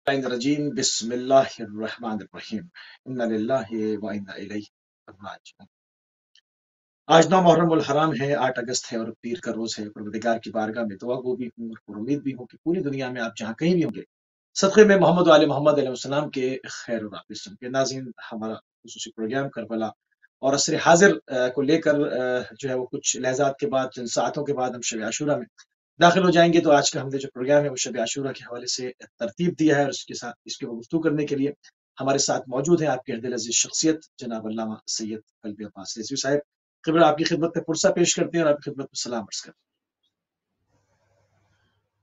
الرجیم بسم اللہ الرحمن الرحیم انا للہ و انا الیہ راجعون۔ آج 9 محرم الحرام ہے، 8 اگست ہے اور پیر کا روز ہے۔ پروردگار کی بارگاہ میں دعا گو بھی ہوں اور امید بھی ہوں کہ پوری دنیا میں آپ جہاں کہیں بھی ہوں گے صدقے میں محمد و آل محمد علیہ السلام کے خیر و عافیت کے۔ ناظرین، ہمارا خصوصی پروگرام کربلا اور عصر حاضر کو لے کر جو ہے وہ کچھ لحظات کے بعد، چند ساعتوں کے بعد ہم شب عاشورہ میں داخل ہو جائیں گے۔ تو آج کا ہم نے جو پروگرام ہے وہ شب عاشورہ کے حوالے سے ترتیب دیا ہے اور اس کے گفتگو کرنے کے لیے ہمارے ساتھ موجود ہیں آپ کے دل عزیز شخصیت جناب علامہ سید قلبی عباس رضوی صاحب۔ قبلہ آپ کی خدمت میں پرسہ پیش کرتے ہیں اور آپ کی خدمت میں سلام عرض کرتے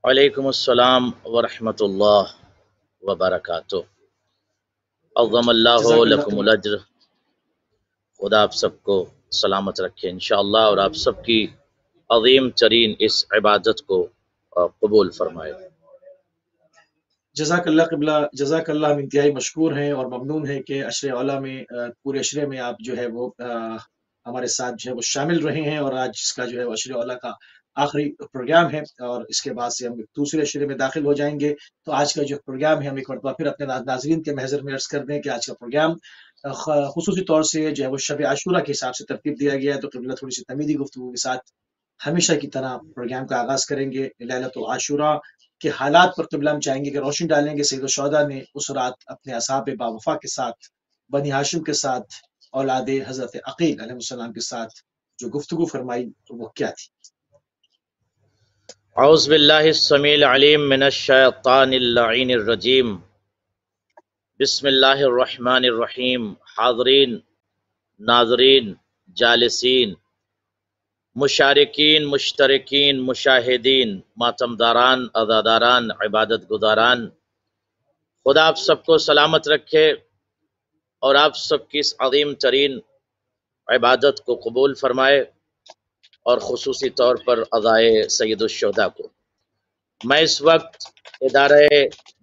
وعلیکم السلام ورحمۃ اللہ وبرکاتہ۔ عظم ہیں۔ اللہ جزاک اللہ لکم تعالیٰ۔ الاجر۔ خدا آپ سب کو سلامت رکھے انشاءاللہ اور آپ سب کی عظیم ترین اس عبادت کو قبول فرمائے۔ جزاک اللہ قبلہ، جزاک اللہ، ہم انتہائی مشکور ہیں اور ممنون ہیں کہ عشر اولیٰ میں پورے عشرے میں آپ جو ہے وہ ہمارے ساتھ جو ہے وہ شامل رہے ہیں، اور آج اس کا جو ہے وہ عشر اولیٰ کا آخری پروگرام ہے اور اس کے بعد سے ہم دوسرے عشرے میں داخل ہو جائیں گے۔ تو آج کا جو پروگرام ہے ہم ایک مرتبہ پھر اپنے ناظرین کے محضر میں عرض کر دیں کہ آج کا پروگرام خصوصی طور سے جو ہے وہ شب عاشورہ کے حساب سے ترتیب دیا گیا ہے۔ تو قبلہ تھوڑی سی تمیدی گفتگو کے ساتھ ہمیشہ کی طرح پروگرام کا آغاز کریں گے۔ لیلۃ عاشورہ کے حالات پر قبلہ ہم چاہیں گے کہ روشنی ڈالیں گے۔ سید الشہداء نے اس رات اپنے اصحاب باوفا کے ساتھ، بنی ہاشم کے ساتھ، اولاد حضرت عقیل علیہ السلام کے ساتھ جو گفتگو فرمائی تو وہ کیا تھی؟ اعوذ باللہ السمیع العلیم من الشیطان اللعین الرجیم۔ بسم اللہ الرحمن الرحیم۔ حاضرین، ناظرین، جالسین، مشارکین، مشترکین، مشاہدین، ماتمداران، عزاداران، عبادت گزاران، خدا آپ سب کو سلامت رکھے اور آپ سب کی اس عظیم ترین عبادت کو قبول فرمائے، اور خصوصی طور پر عزائے سید الشہداء کو۔ میں اس وقت ادارہ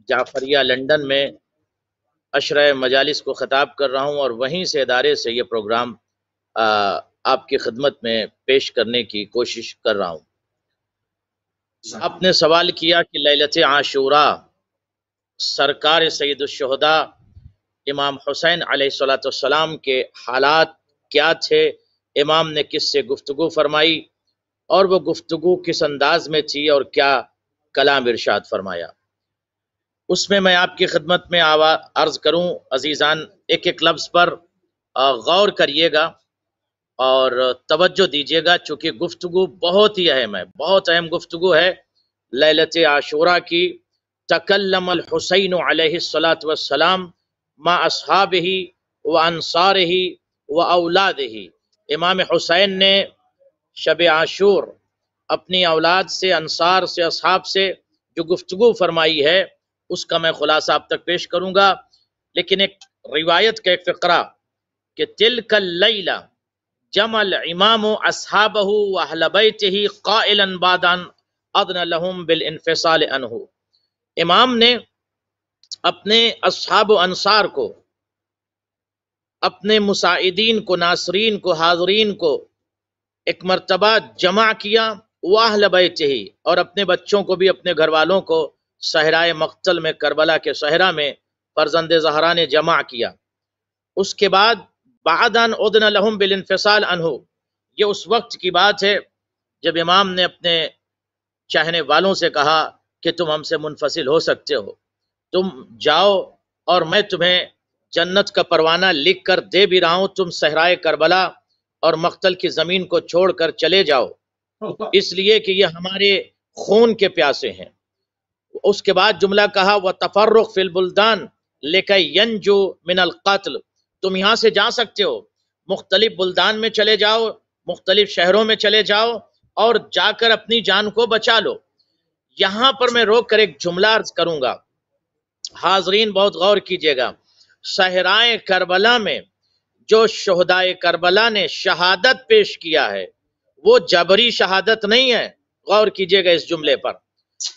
جعفریہ لندن میں عشرہ مجالس کو خطاب کر رہا ہوں، اور وہیں سے ادارے سے یہ پروگرام آپ کی خدمت میں پیش کرنے کی کوشش کر رہا ہوں۔ آپ نے سوال کیا کہ لیلۃ عاشورہ سرکار سید الشہداء امام حسین علیہ السلام کے حالات کیا تھے، امام نے کس سے گفتگو فرمائی، اور وہ گفتگو کس انداز میں تھی، اور کیا کلام ارشاد فرمایا۔ اس میں آپ کی خدمت میں عرض کروں عزیزان، ایک ایک لفظ پر غور کریے گا اور توجہ دیجیے گا، چونکہ گفتگو بہت ہی اہم ہے، بہت اہم گفتگو ہے لیلۃ عاشورہ کی۔ تکلم الحسین علیہ السلام مع اصحابہ و انصارہ و اولادہ۔ امام حسین نے شب عاشور اپنی اولاد سے، انصار سے، اصحاب سے جو گفتگو فرمائی ہے اس کا میں خلاصہ آپ تک پیش کروں گا، لیکن ایک روایت کا ایک فقرہ کہ تلک اللیلہ جمع الامام اصحابہ واہل بیتہ قائلا بعد ان اذن لهم بالانفصال عنہ۔ امام نے اپنے اصحاب و انصار کو، اپنے مساعدین کو، ناصرین کو، حاضرین کو ایک مرتبہ جمع کیا، واہل بیتہ، اور اپنے بچوں کو بھی، اپنے گھر والوں کو صحرائے مقتل میں، کربلا کے صحرا میں فرزند زہرا نے جمع کیا۔ اس کے بعد بعد ان اذن لهم بالانفصال عنہ، یہ اس وقت کی بات ہے جب امام نے اپنے چاہنے والوں سے کہا کہ تم ہم سے منفصل ہو سکتے ہو، تم جاؤ اور میں تمہیں جنت کا پروانہ لکھ کر دے بھی رہا ہوں، تم صحرائے کربلا اور مقتل کی زمین کو چھوڑ کر چلے جاؤ، اس لیے کہ یہ ہمارے خون کے پیاسے ہیں۔ اس کے بعد جملہ کہا وَتَفَرُّقْ فِي الْبُلْدَانِ لِكَيْ يَنْجُوا مِنَ الْقَتْلِ، تم یہاں سے جا سکتے ہو، مختلف بلدان میں چلے جاؤ، مختلف شہروں میں چلے جاؤ اور جا کر اپنی جان کو بچا لو۔ یہاں پر میں روک کر ایک جملہ عرض کروں گا، حاضرین بہت غور کیجئے گا۔ صحرائے کربلا میں جو شہدائے کربلا نے شہادت پیش کیا ہے وہ جبری شہادت نہیں ہے، غور کیجئے گا اس جملے پر۔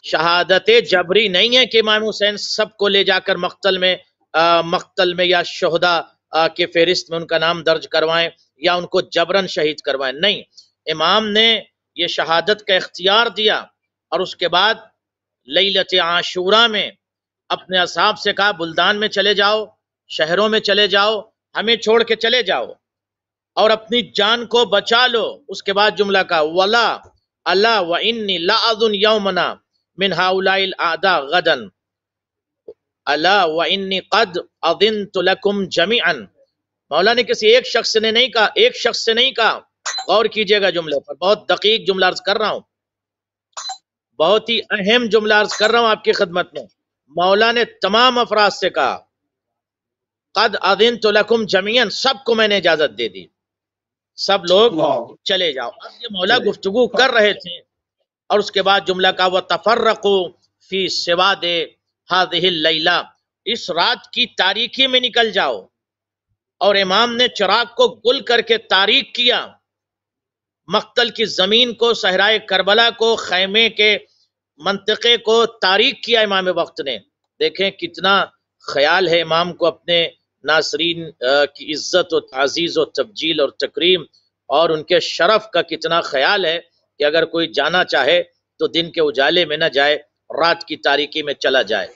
شہادت جبری نہیں ہے کہ امام حسین سب کو لے جا کر مقتل میں یا شہداء کے فہرست میں ان کا نام درج کروائیں یا ان کو جبرن شہید کروائیں، نہیں، امام نے یہ شہادت کا اختیار دیا، اور اس کے بعد لیلۃ عاشورہ میں اپنے اصحاب سے کہا بلدان میں چلے جاؤ، شہروں میں چلے جاؤ، ہمیں چھوڑ کے چلے جاؤ اور اپنی جان کو بچا لو۔ اس کے بعد جملہ کہا ولا اللہ وانی لاذن یومنا من هؤلاء الاعداء غدا الا وانی قد اذنت لكم جميعا۔ مولا نے کسی ایک شخص نے نہیں کہا، ایک شخص سے نہیں کہا، غور کیجئے گا جملے پر، بہت دقیق جملہ عرض کر رہا ہوں، بہت ہی اہم جملہ عرض کر رہا ہوں آپ کی خدمت میں۔ مولا نے تمام افراد سے کہا قد اذنت لکم جميعا، سب کو میں نے اجازت دے دی، سب لوگ اللہ چلے جاؤ۔ اب یہ مولا چلے گفتگو کر رہے تھے اور اس کے بعد جملہ کا وَتَفَرَّقُوا فِي سِوَادِ هَذِهِ اللَّيْلَةِ، اس رات کی تاریکی میں نکل جاؤ۔ اور امام نے چراغ کو گل کر کے تاریک کیا، مقتل کی زمین کو، صحرائے کربلا کو، خیمے کے منطقے کو تاریک کیا امام وقت نے۔ دیکھیں کتنا خیال ہے امام کو اپنے ناصرین کی عزت و تعزیز و تبجیل اور تکریم اور ان کے شرف کا کتنا خیال ہے کہ اگر کوئی جانا چاہے تو دن کے اجالے میں نہ جائے، رات کی تاریکی میں چلا جائے۔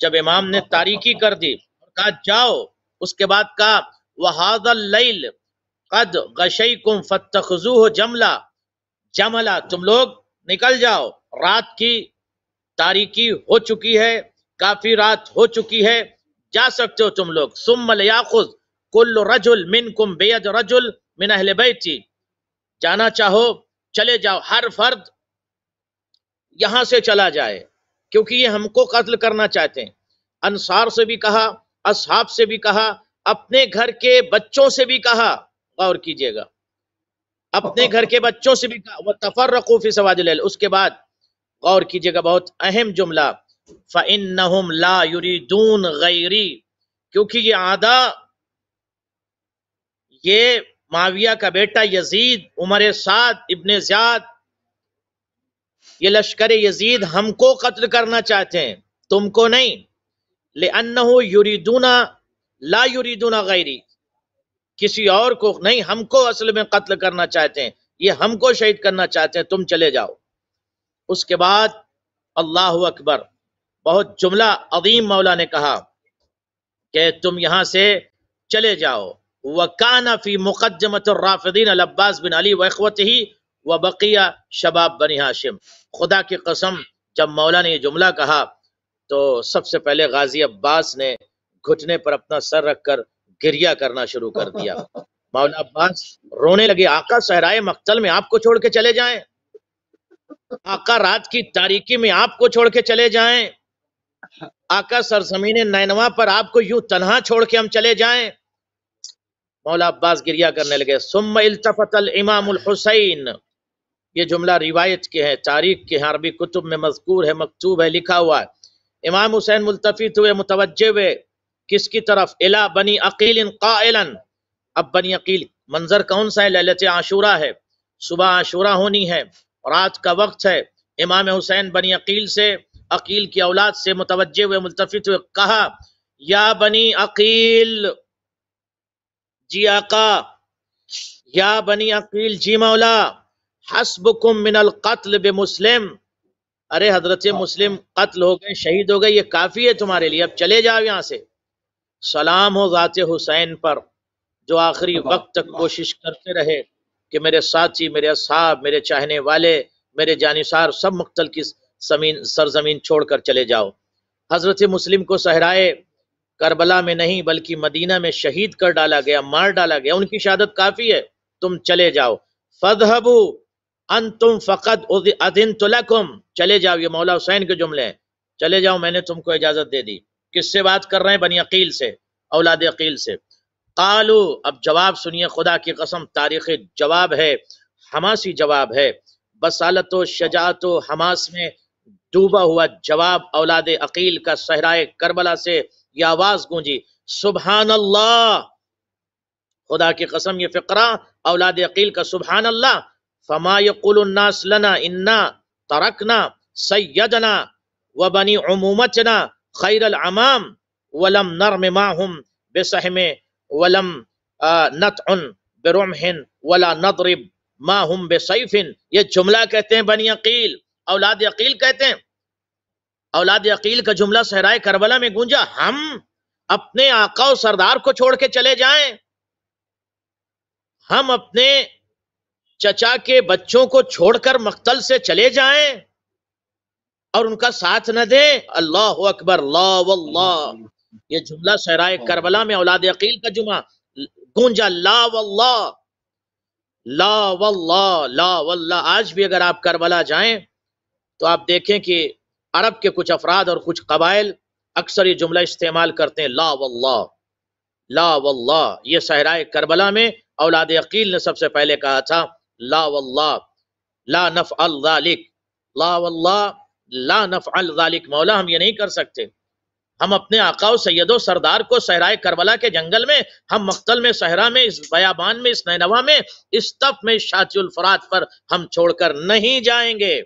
جب امام نے تاریکی کر دی اور کہا جاؤ، اس کے بعد کہا وَهَذَا اللَّيْلِ قَدْ غَشَيْكُمْ فَاتَّخِذُوهُ جَمَلًا، تم لوگ نکل جاؤ، رات کی تاریکی ہو چکی ہے، کافی رات ہو چکی ہے، جا سکتے ہو تم لوگ۔ ثُمَّ لِيَأْخُذْ كُلُّ رَجُلٍ مِّنْكُمْ بِيَدِ رَجُلٍ مِّنْ أَهْلِ بَيْتِي، جانا چاہو چلے جاؤ، ہر فرد یہاں سے چلا جائے، کیونکہ یہ ہم کو قتل کرنا چاہتے ہیں۔ انصار سے بھی کہا، اصحاب سے بھی کہا، اپنے گھر کے بچوں سے بھی کہا، غور کیجئے گا، اپنے گھر کے بچوں سے بھی کہا وَتَفَرَّقُوا فِي سَوَادِ اللَّيْلِ۔ اس کے بعد غور کیجئے گا، بہت اہم جملہ فَإِنَّهُمْ لَا يُرِيدُونَ غَيْرِي، کیونکہ یہ اعداء، یہ معاویہ کا بیٹا یزید، عمر سعد ابن زیاد، یہ لشکر یزید ہم کو قتل کرنا چاہتے ہیں، تم کو نہیں۔ لِأَنَّهُ يُرِيدُونَ لَا يُرِيدُونَ غَيْرِي، کسی اور کو نہیں، ہم کو اصل میں قتل کرنا چاہتے ہیں، یہ ہم کو شہید کرنا چاہتے ہیں، تم چلے جاؤ۔ اس کے بعد اللہ اکبر، بہت جملہ عظیم مولا نے کہا کہ تم یہاں سے چلے جاؤ۔ وَكَانَ فِي مُقَدِّمَةِ الرَّافِضِينَ العباس بن علی وَإِخْوَتِهِ وَبَقِيَ شباب بنی ہاشم۔ خدا کی قسم جب مولا نے یہ جملہ کہا تو سب سے پہلے غازی عباس نے گھٹنے پر اپنا سر رکھ کر گریہ کرنا شروع کر دیا۔ مولا عباس رونے لگے، آقا صحرائے مقتل میں آپ کو چھوڑ کے چلے جائیں، آقا رات کی تاریکی میں آپ کو چھوڑ کے چلے جائیں، آقا سرزمین نینوا پر آپ کو یوں تنہا چھوڑ کے ہم چلے جائیں۔ مولا عباس گریہ کرنے لگے۔ ثم التفت الامام الحسین، یہ جملہ روایت کے ہے، تاریخ کے عربی کتب میں مذکور ہے، مکتوب ہے، لکھا ہوا ہے۔ امام حسین ملتفت ہوئے، متوجہ ہوئے کس کی طرف؟ الی بنی عقیل قائلا، اب بنی عقیل منظر کون سا ہے؟ لیلت عاشورہ ہے، صبح عاشورہ ہونی ہے، رات کا وقت ہے۔ امام حسین بنی عقیل سے، عقیل کی اولاد سے متوجہ ہوئے، ملتفت ہوئے، کہا یا بنی عقیل، جی آقا، یا بنی عقیل، جی مولا، حسبکم من القتل بمسلم، ارے حضرت مسلم قتل ہو گئے، شہید ہو گئے، یہ کافی ہے تمہارے لیے، اب چلے جاؤ یہاں سے۔ سلام ہو ذات حسین پر جو آخری وقت تک کوشش کرتے رہے کہ میرے ساتھی، میرے اصحاب، میرے چاہنے والے، میرے جانثار سب مقتل کی سرزمین چھوڑ کر چلے جاؤ۔ حضرت مسلم کو صحرائے کربلا میں نہیں بلکہ مدینہ میں شہید کر ڈالا گیا، مار ڈالا گیا، ان کی شہادت کافی ہے، تم چلے جاؤ۔ فَاذْهَبُوا أَنْتُمْ فَقَدْ أَذِنْتُ لَكُمْ، چلے جاؤ، یہ مولا حسین کے جملے ہیں، چلے جاؤ، میں نے تم کو اجازت دے دی۔ کس سے بات کر رہے ہیں؟ بنی عقیل سے، اولاد عقیل سے۔ قالو، اب جواب سنیے، خدا کی قسم تاریخی جواب ہے، حماسی جواب ہے، بصالت و شجاعت و حماس میں ڈوبا ہوا جواب اولاد عقیل کا صحرائے کربلا سے یہ آواز گونجی، سبحان اللہ، خدا کی قسم یہ فقرہ اولاد عقیل کا سبحان اللہ، فما یقول الناس لنا انا ترکنا سیدنا وبنی عمومتنا خیر العمام ولم نرم معهم بسہم ولم نطعن برمح ولا نضرب معهم بسیف، یہ جملہ کہتے ہیں بنی عقیل، اولاد عقیل کہتے ہیں اولاد عقیل کا جملہ صحرائے کربلا میں گونجا، ہم اپنے آقا و سردار کو چھوڑ کے چلے جائیں، ہم اپنے چچا کے بچوں کو چھوڑ کر مقتل سے چلے جائیں اور ان کا ساتھ نہ دیں؟ اللہ اکبر، لا واللہ، یہ جملہ صحرائے کربلا میں اولاد عقیل کا جمعہ گونجا، لا واللہ، لا واللہ، لا واللہ۔ آج بھی اگر آپ کربلا جائیں تو آپ دیکھیں کہ عرب کے کچھ افراد اور کچھ قبائل اکثر یہ جملہ استعمال کرتے ہیں، لا واللہ، لا واللہ۔ یہ صحرائے کربلا میں اولاد عقیل نے سب سے پہلے کہا تھا، لا واللہ لا نفعل ذالک، لا واللہ لا نفعل ذالک، مولا ہم یہ نہیں کر سکتے، ہم اپنے آقا و سید و سردار کو صحرائے کربلا کے جنگل میں، ہم مقتل میں، صحرا میں، اس بیابان میں، اس نینوا میں، اس تپ میں، شاطئ الفرات پر ہم چھوڑ کر نہیں جائیں گے۔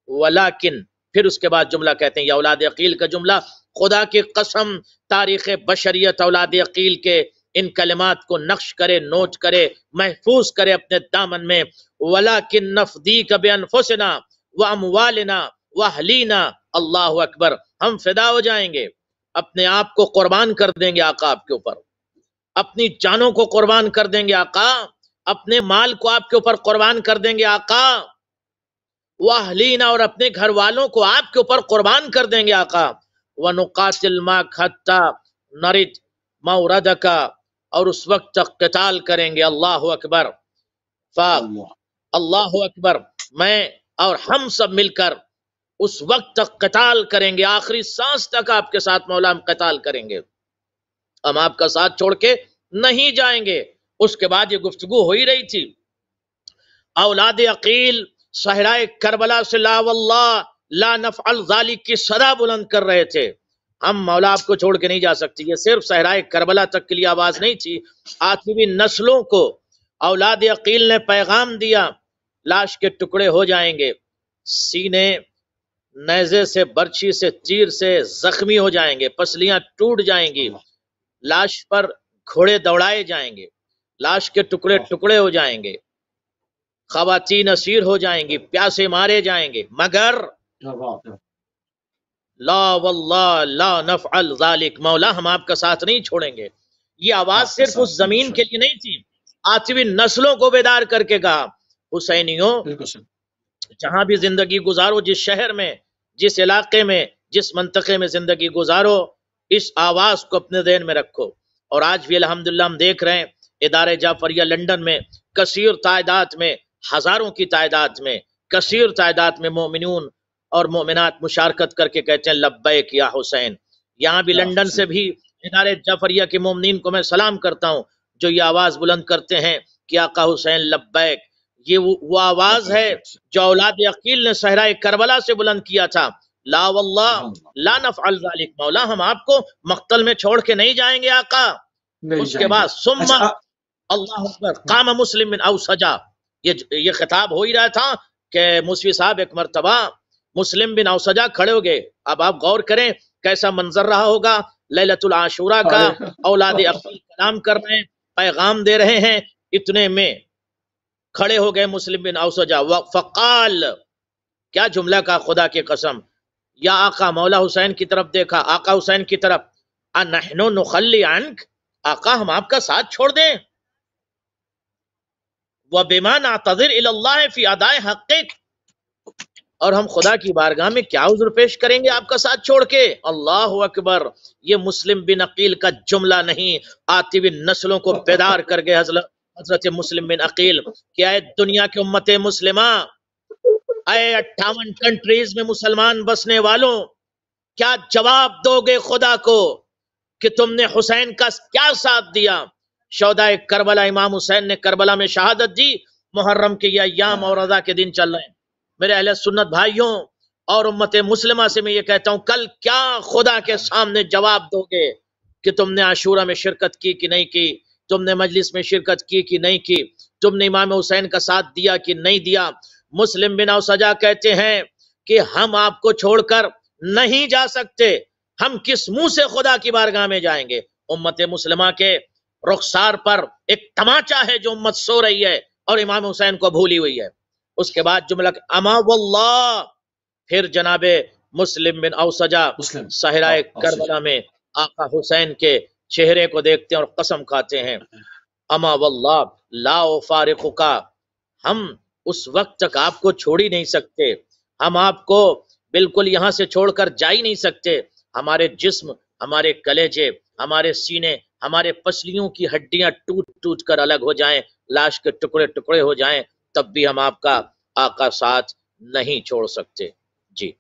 ولیکن پھر اس کے بعد جملہ کہتے ہیں، یہ اولاد عقیل کا جملہ، خدا کی قسم تاریخ بشریت اولاد عقیل کے ان کلمات کو نقش کرے، نوٹ کرے، محفوظ کرے اپنے دامن میں۔ ولیکن نفدیک بانفسنا واموالنا واہلینا، اللہ اکبر، ہم فدا ہو جائیں گے، اپنے آپ کو قربان کر دیں گے آقا آپ کے اوپر، اپنی جانوں کو قربان کر دیں گے آقا، اپنے مال کو آپ کے اوپر قربان کر دیں گے آقا، واہلینا، اور اپنے گھر والوں کو آپ کے اوپر قربان کر دیں گے آقا، وَنُقَاتِلْ مَعَكَ حَتَّى نَرِدْ مَوْرَدَكَ، اور اس وقت تک قتال کریں گے، اللہ اکبر، اللہ اکبر، میں اور ہم سب مل کر اس وقت تک قتال کریں گے، آخری سانس تک آپ کے ساتھ مولا ہم قتال کریں گے، ہم آپ کا ساتھ چھوڑ کے نہیں جائیں گے۔ اس کے بعد یہ گفتگو ہو ہی رہی تھی، اولاد عقیل صحرائے کربلا سے لا واللہ لا نفعل ذالک کی صدا بلند کر رہے تھے، ہم مولا آپ کو چھوڑ کے نہیں جا سکتے۔ یہ صرف صحرائے کربلا تک کے لیے آواز نہیں تھی، آتی نسلوں کو اولاد عقیل نے پیغام دیا، لاش کے ٹکڑے ہو جائیں گے، سینے نیزے سے، برچھی سے، تیر سے زخمی ہو جائیں گے، پسلیاں ٹوٹ جائیں گی، لاش پر گھوڑے دوڑائے جائیں گے، لاش کے ٹکڑے ٹکڑے ہو جائیں گے، خواتین اسیر ہو جائیں گی، پیاسے مارے جائیں گے، مگر لا واللہ لا نفعل ذالک، مولا ہم آپ کا ساتھ نہیں چھوڑیں گے۔ یہ آواز صرف اس زمین کے لیے نہیں تھی، آتی ہوئی نسلوں کو بیدار کر کے کہا، حسینیوں جہاں بھی زندگی گزارو، جس شہر میں، جس علاقے میں، جس منطقے میں زندگی گزارو، اس آواز کو اپنے ذہن میں رکھو۔ اور آج بھی الحمدللہ ہم دیکھ رہے ہیں ادارہ جعفریہ لندن میں کثیر تعداد میں، ہزاروں کی تعداد میں، کثیر تعداد میں مومنون اور مومنات مشارکت کر کے کہتے ہیں لبیک یا حسین۔ یہاں بھی لندن سے بھی ادارہ جعفریہ کے مومنین کو میں سلام کرتا ہوں جو یہ آواز بلند کرتے ہیں کہ آقا حسین لبیک۔ یہ وہ آواز ہے جو اولاد عقیل نے صحرائے کربلا سے بلند کیا تھا، لا واللہ لا نفعل ذالک، مولا ہم آپ کو مقتل میں چھوڑ کے نہیں جائیں گے آقا۔ اس کے بعد ثم اللہ اکبر قام مسلم بن اوسجا، یہ خطاب ہو ہی رہا تھا کہ موسوی صاحب ایک مرتبہ مسلم بن اوسجا کھڑے ہو گئے۔ اب آپ غور کریں کیسا منظر رہا ہوگا، لیلۃ العاشورہ کا، اولاد عقیل کلام کر رہے ہیں، پیغام دے رہے ہیں، اتنے میں کھڑے ہو گئے مسلم بن اوسجا، فقال، کیا جملہ کا، خدا کی قسم، یا آقا، مولا حسین کی طرف دیکھا، آقا حسین کی طرف، انحن نخلی عنک، آقا ہم آپ کا ساتھ چھوڑ دیں، وبما نعتذر الی اللہ فی اداء حقک، اور ہم خدا کی بارگاہ میں کیا عذر پیش کریں گے آپ کا ساتھ چھوڑ کے، اللہ اکبر۔ یہ مسلم بن عقیل کا جملہ نہیں، آتی ہوئی نسلوں کو بیدار کر گئے حضرت مسلم بن عقیل کہ اے دنیا کی امت مسلمہ، اے 58 کنٹریز میں مسلمان بسنے والوں، کیا جواب دو گے خدا کو کہ تم نے حسین کا کیا ساتھ دیا؟ شہدائے کربلا، امام حسین نے کربلا میں شہادت دی، محرم کے یہ ایام اور رضا کے دن چل رہے ہیں۔ میرے اہل سنت بھائیوں اور امت مسلمہ سے میں یہ کہتا ہوں، کل کیا خدا کے سامنے جواب دو گے کہ تم نے عاشورہ میں شرکت کی کہ نہیں کی، تم نے مجلس میں شرکت کی کہ نہیں کی، تم نے امام حسین کا ساتھ دیا کہ نہیں دیا؟ مسلم بن اوسجا کہتے ہیں کہ ہم آپ کو چھوڑ کر نہیں جا سکتے، ہم کس منہ سے خدا کی بارگاہ میں جائیں گے؟ امت مسلمہ کے رخسار پر ایک تماچا ہے جو امت سو رہی ہے اور امام حسین کو بھولی ہوئی ہے۔ اس کے بعد جملہ اما واللہ، پھر جناب مسلم بن اوسجا مسلم صحرائے اوسجا کربلا میں آقا حسین کے چہرے کو دیکھتے ہیں اور قسم کھاتے ہیں، اما واللہ لا فارقکا، ہم اس وقت تک آپ کو چھوڑ ہی نہیں سکتے، ہم آپ کو بالکل یہاں سے چھوڑ کر جا ہی نہیں سکتے، ہمارے جسم، ہمارے کلیجے، ہمارے سینے، ہمارے پسلیوں کی ہڈیاں ٹوٹ ٹوٹ کر الگ ہو جائیں، لاش کے ٹکڑے ٹکڑے ہو جائیں، تب بھی ہم آپ کا آقا ساتھ نہیں چھوڑ سکتے۔ جی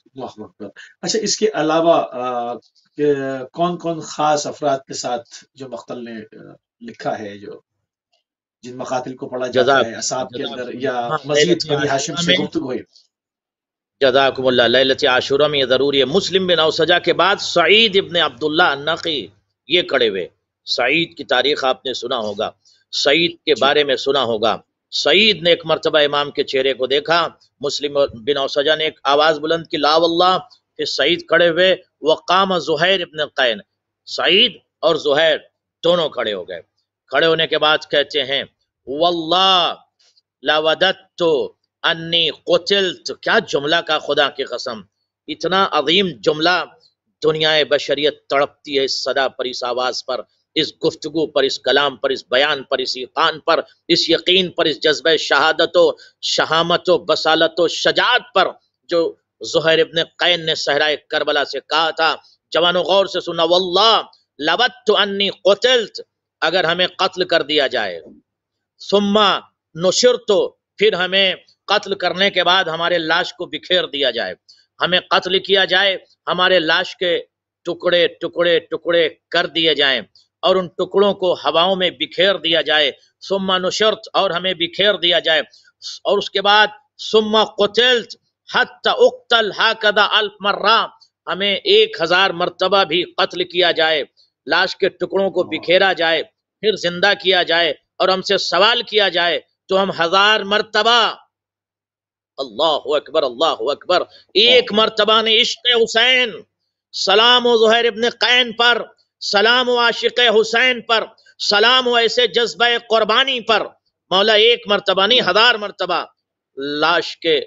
اللہ اکبر۔ اچھا، اس کے علاوہ کون کون خاص افراد کے ساتھ جو مقتل نے لکھا ہے، جو جن مقاتل کو پڑھا جاتا ہے اصحاب کے اندر، یا ہاں، مزید بنی ہاشم سے گفتگو ہے؟ جزاکم اللہ، لیلۃ عاشورہ میں یہ ضروری ہے۔ مسلم بن اوسجا کے بعد سعید ابن عبداللہ النقی یہ کھڑے ہوئے۔ سعید کی تاریخ آپ نے سنا ہوگا، سعید کے بارے میں سنا ہوگا۔ سعید نے ایک مرتبہ امام کے چہرے کو دیکھا، مسلم بن اوسجا نے ایک آواز بلند کی لا واللہ، پھر سعید کھڑے ہوئے، وقام زہیر ابن قین، سعید اور زہیر دونوں کھڑے ہو گئے۔ کھڑے ہونے کے بعد کہتے ہیں واللہ لوددت انی قتلت، کیا جملہ کا، خدا کی قسم، اتنا عظیم جملہ، دنیا بشریت تڑپتی ہے اس صدا پر، اس آواز پر، اس گفتگو پر، اس کلام پر، اس بیان پر، اس ایقان پر، اس یقین پر، اس جذبہ شہادت و شہامت و بصالت و شجاعت پر جو زہیر ابن قین نے صحرائے کربلا سے کہا تھا۔ جوانو غور سے سنا، واللہ لوددت انی قتلت، اگر ہمیں قتل کر دیا جائے، ثم نشرت، پھر ہمیں قتل کرنے کے بعد ہمارے لاش کو بکھیر دیا جائے، ہمیں قتل کیا جائے، ہمارے لاش کے ٹکڑے ٹکڑے ٹکڑے کر دیے جائیں اور ان ٹکڑوں کو ہواؤں میں بکھیر دیا جائے، ثم نشرت، اور ہمیں بکھیر دیا جائے، اور اس کے بعد ثم قتلت حتی اقتل ہکذا الف مرہ، ہمیں 1000 مرتبہ بھی قتل کیا جائے، لاش کے ٹکڑوں کو بکھیرا جائے، پھر زندہ کیا جائے اور ہم سے سوال کیا جائے تو ہم 1000 مرتبہ، اللہ اکبر اللہ اکبر، ایک مرتبہ نے عشق حسین، سلام و زہیر ابن قین پر، سلام و عاشق حسین پر، سلام و ایسے جذبہ قربانی پر، مولا ایک مرتبہ نہیں 1000 مرتبہ لاش کے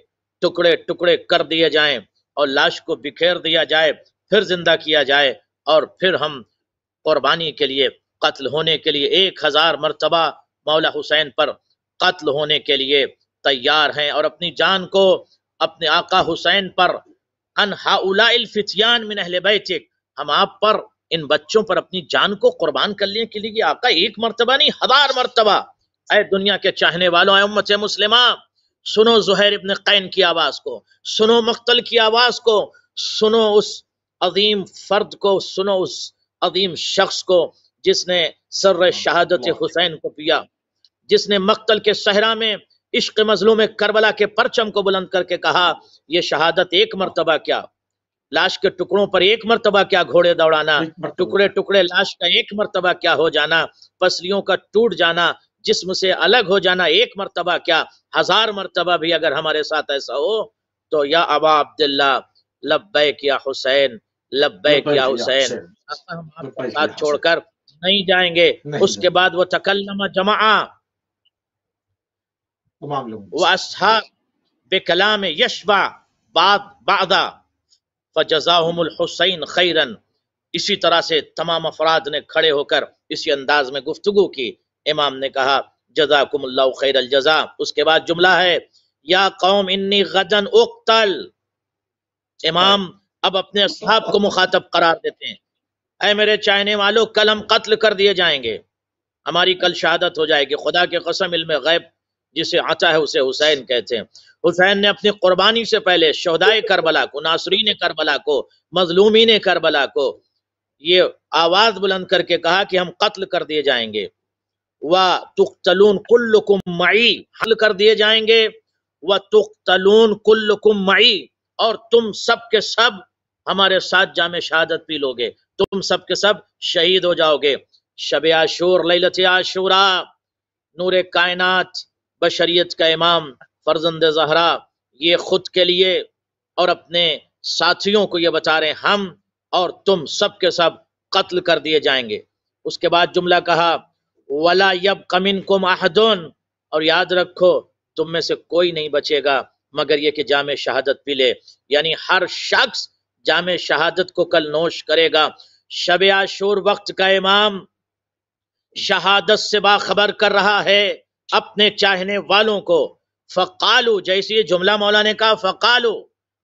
ٹکڑے ٹکڑے کر دیے جائیں اور لاش کو بکھیر دیا جائے، پھر زندہ کیا جائے، اور پھر ہم قربانی کے لیے، قتل ہونے کے لیے 1000 مرتبہ مولا حسین پر قتل ہونے کے لیے تیار ہیں، اور اپنی جان کو اپنے آقا حسین پر، ان ہؤلاء الفتیان من اہل بیتک، ہم آپ پر، ان بچوں پر اپنی جان کو قربان کرنے کے لیے آقا ایک مرتبہ نہیں 1000 مرتبہ۔ اے دنیا کے چاہنے والوں، اے امت مسلمہ، سنو زہیر ابن قین کی آواز کو، سنو مقتل کی آواز کو، سنو اس عظیم فرد کو، سنو اس عظیم شخص کو جس نے سر شہادت حسین کو پیا، جس نے مقتل کے صحرا میں عشق مظلوم کربلا کے پرچم کو بلند کر کے کہا، یہ شہادت ایک مرتبہ کیا، لاش کے ٹکڑوں پر ایک مرتبہ کیا گھوڑے دوڑانا، ٹکڑے ٹکڑے لاش کا ایک مرتبہ کیا ہو جانا، پسلیوں کا ٹوٹ جانا، جسم سے الگ ہو جانا ایک مرتبہ کیا، 1000 مرتبہ بھی اگر ہمارے ساتھ ایسا ہو تو یا ابا عبداللہ لبیک یا حسین، لبیک یا حسین، ہم آپ کا ساتھ چھوڑ کر نہیں جائیں گے۔ اس کے بعد وہ تکلم جمعہ وَأَصْحَابَ بِكَلَامِ يَشْبَعْ بَعْدَ فَجَزَاهُمُ الْحُسَيْنَ خَيْرًا، اسی طرح سے تمام افراد نے کھڑے ہو کر اسی انداز میں گفتگو کی۔ امام نے کہا جزاکم اللہ خیر الجزا، اس کے بعد جملہ ہے یا قوم انی غدن اقتل، امام اب اپنے اصحاب کو مخاطب قرار دیتے ہیں، اے میرے چاہنے والوں، کل ہم قتل کر دیے جائیں گے، ہماری کل شہادت ہو جائے گی، خدا کے قسم علم غیب جسے عطا ہے اسے حسین کہتے ہیں۔ حسین نے اپنی قربانی سے پہلے شہدائے کربلا کو، ناصرین کربلا کو، مظلومین کربلا کو یہ آواز بلند کر کے کہا کہ ہم قتل کر دیے جائیں گے، وَتُقْتَلُونَ كُلُّكُمْ مَعِي، حل کر دیے جائیں گے، وَتُقْتَلُونَ كُلُّكُمْ مَعِي، اور تم سب کے سب ہمارے ساتھ جام شہادت پی لو گے، تم سب کے سب شہید ہو جاؤ گے۔ شب عاشور، لیلت عاشورہ، نور کائنات، بشریت کا امام، فرزند زہرا، یہ خود کے لیے اور اپنے ساتھیوں کو یہ بتا رہے ہیں ہم اور تم سب کے سب قتل کر دیے جائیں گے۔ اس کے بعد جملہ کہا وَلَا يَبْقَ مِنْكُمْ أَحَدٌ، اور یاد رکھو تم میں سے کوئی نہیں بچے گا مگر یہ کہ جام شہادت پی لے، یعنی ہر شخص جام شہادت کو کل نوش کرے گا۔ شب عاشور وقت کا امام شہادت سے باخبر کر رہا ہے اپنے چاہنے والوں کو، فقالو، جیسے یہ جملہ مولا نے کہا فقالو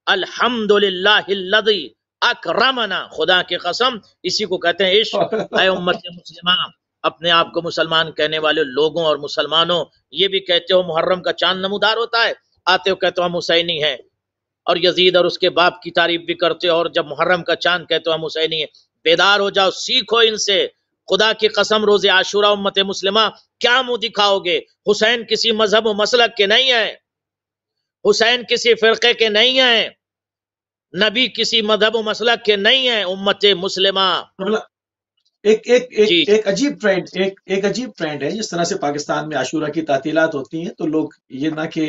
الحمدللہ الذی اکرمنا، خدا کی قسم اسی کو کہتے ہیں عشق۔ اے امت مسلمہ، اپنے آپ کو مسلمان کہنے والے لوگوں اور مسلمانوں، یہ بھی کہتے ہو محرم کا چاند نمودار ہوتا ہے، آتے ہو کہتے ہو ہم حسینی ہیں، اور یزید اور اس کے باپ کی تعریف بھی کرتے ہو، اور جب محرم کا چاند کہتے ہو ہم حسینی ہیں۔ بیدار ہو جاؤ، سیکھو ان سے۔ خدا کی قسم روز عاشورہ امت مسلمہ کیا منہ دکھاؤ گے؟ حسین کسی مذہب و مسلک کے نہیں ہیں، حسین کسی فرقے کے نہیں ہیں، نبی کسی مذہب و مسلک کے نہیں ہیں۔ امت مسلمہ ایک ایک ایک جی ایک عجیب ٹرینڈ ایک عجیب ٹرینڈ ہے، جس طرح سے پاکستان میں عاشورہ کی تعطیلات ہوتی ہیں تو لوگ یہ نہ کہ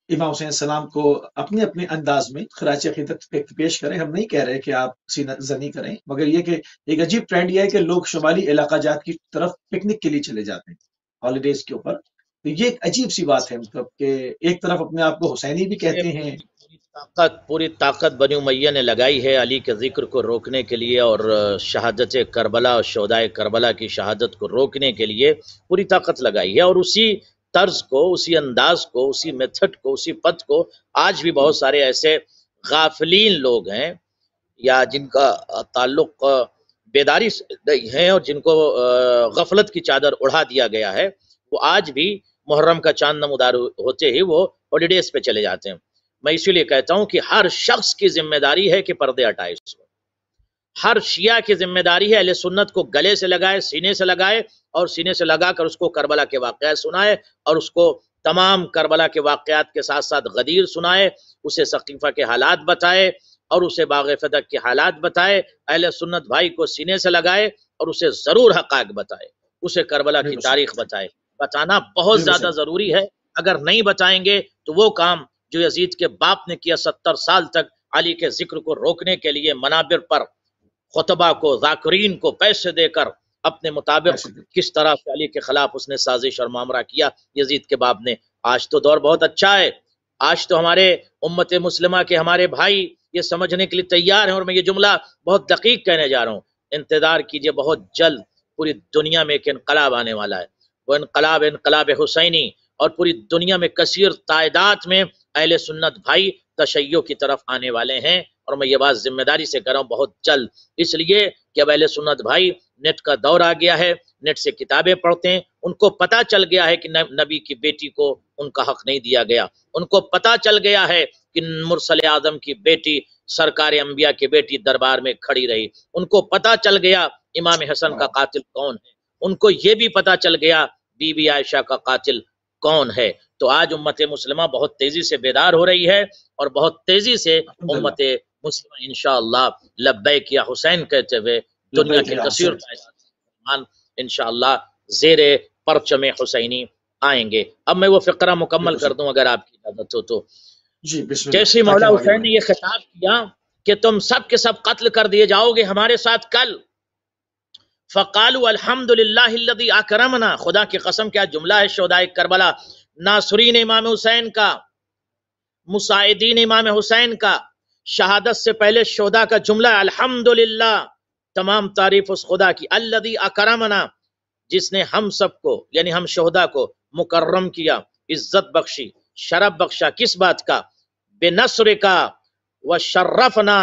امام حسین السلام کو اپنے اپنے انداز میں خراج عقیدت پیش کریں، ہم نہیں کہہ رہے کہ آپ سینہ زنی کریں، مگر یہ کہ ایک عجیب ٹرینڈ یہ ہے کہ لوگ شمالی علاقہ جات کی طرف پکنک کے لیے چلے جاتے ہیں ہالیڈیز کے اوپر۔ تو یہ ایک عجیب سی بات ہے، مطلب کہ ایک طرف اپنے آپ کو حسینی بھی کہتے ہیں۔ پوری طاقت بنی امیہ نے لگائی ہے علی کے ذکر کو روکنے کے لیے، اور شہادت کربلا اور شہداء کربلا کی شہادت کو روکنے کے لیے پوری طاقت لگائی ہے، اور اسی طرز کو، اسی انداز کو، اسی میتھڈ کو، اسی پتھ کو آج بھی بہت سارے ایسے غافلین لوگ ہیں یا جن کا تعلق بیداری سے نہیں ہے اور جن کو غفلت کی چادر اڑا دیا گیا ہے، وہ آج بھی محرم کا چاند نمودار ہوتے ہی وہ ہالیڈیز پہ چلے جاتے ہیں۔ میں اسی لیے کہتا ہوں کہ ہر شخص کی ذمہ داری ہے کہ پردے ہٹائے، ہر شیعہ کی ذمہ داری ہے اہل سنت کو گلے سے لگائے، سینے سے لگائے، اور سینے سے لگا کر اس کو کربلا کے واقعات سنائے، اور اس کو تمام کربلا کے واقعات کے ساتھ ساتھ غدیر سنائے، اسے سقیفہ کے حالات بتائے، اور اسے باغ فتح کے حالات بتائے۔ اہل سنت بھائی کو سینے سے لگائے اور اسے ضرور حقائق بتائے، اسے کربلا کی تاریخ بتائے۔ بتانا بہت زیادہ ضروری ہے، اگر نہیں بتائیں گے تو وہ کام جو یزید کے باپ نے کیا 70 سال تک علی کے ذکر کو روکنے کے لیے منابر پر خطبہ کو، ذاکرین کو پیسے دے کر اپنے مطابق کس طرح سے علی کے خلاف اس نے سازش اور معامرہ کیا یزید کے باپ نے۔ آج تو دور بہت اچھا ہے، آج تو ہمارے امت مسلمہ کے ہمارے بھائی یہ سمجھنے کے لیے تیار ہیں، اور میں یہ جملہ بہت دقیق کہنے جا رہا ہوں، انتظار کیجئے، بہت جلد پوری دنیا میں ایک انقلاب آنے والا ہے، وہ انقلاب حسینی، اور پوری دنیا میں کثیر تعداد میں اہل سنت بھائی تشیع کی طرف آنے والے ہیں، اور میں یہ بات ذمہ داری سے کر رہا ہوں بہت جلد، اس لیے کہ اب اہل سنت بھائی نیٹ کا دور آ گیا ہے، نیٹ سے کتابیں پڑھتے ہیں، ان کو پتا چل گیا ہے کہ نبی کی بیٹی کو ان کا حق نہیں دیا گیا، ان کو پتا چل گیا ہے کہ مرسل اعظم کی بیٹی، سرکار انبیاء کی بیٹی دربار میں کھڑی رہی، ان کو پتا چل گیا امام حسن کا قاتل کون ہے، ان کو یہ بھی پتا چل گیا بی بی عائشہ کا قاتل کون ہے۔ تو آج امت مسلمہ بہت تیزی سے بیدار ہو رہی ہے، اور بہت تیزی سے امت مسلمہ انشاءاللہ لبیک یا حسین کہتے ہوئے دنیا کے کثیر مسلمان انشاءاللہ زیر پرچم حسینی آئیں گے۔ اب میں وہ فقرہ مکمل کر دوں اگر آپ کی اجازت ہو تو۔ جیسے مولا حسین نے یہ خطاب کیا کہ تم سب کے سب قتل کر دیے جاؤ گے ہمارے ساتھ کل، فقالوا الحمدللہ الذی اکرمنا، خدا کی قسم کیا جملہ ہے شہداء کربلا، ناصرین امام حسین کا، مساعدین امام حسین کا، شہادت سے پہلے شہداء کا جملہ الحمدللہ، تمام تعریف اس خدا کی، الذی اکرمنا، جس نے ہم سب کو یعنی ہم شہداء کو مکرم کیا، عزت بخشی، شرف بخشا، کس بات کا؟ بنصر کا، وشرفنا،